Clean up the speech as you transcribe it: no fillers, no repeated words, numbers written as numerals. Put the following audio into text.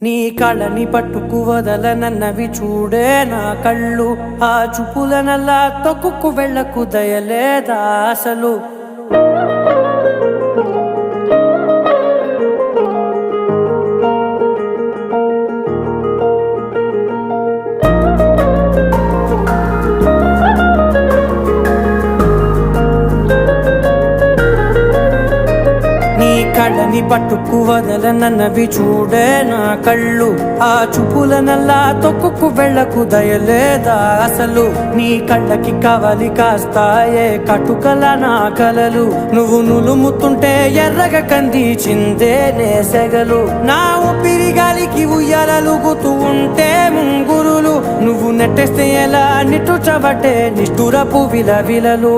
నీ కళని పట్టుకు వదలనన్నవి చూడే నా కళ్ళు, ఆ చూపులనల్లా తొక్కుకు వెళ్ళకు దయలేదా అసలు. కళ్ళని పట్టుకు వదలనన్నవి చూడే నా కళ్ళు, ఆ చూపులనల్లా తొక్కుకు వెళ్ళకు దయలేదా అసలు. నీ కళ్ళకి కవలి కాస్తాయే కటుకల నా కలలు, నువ్వు నులుముతుంటే ఎర్రగ కంది చిందే నేసెగలు. నా ఊపిరి గాలికి ఉయ్యాలలుగుతూ ఉంటే ముంగురులు, నువ్వు నెట్టేస్తే ఎలా నిట్టుచబట్టే నిష్ఠురపు విలవిలలు.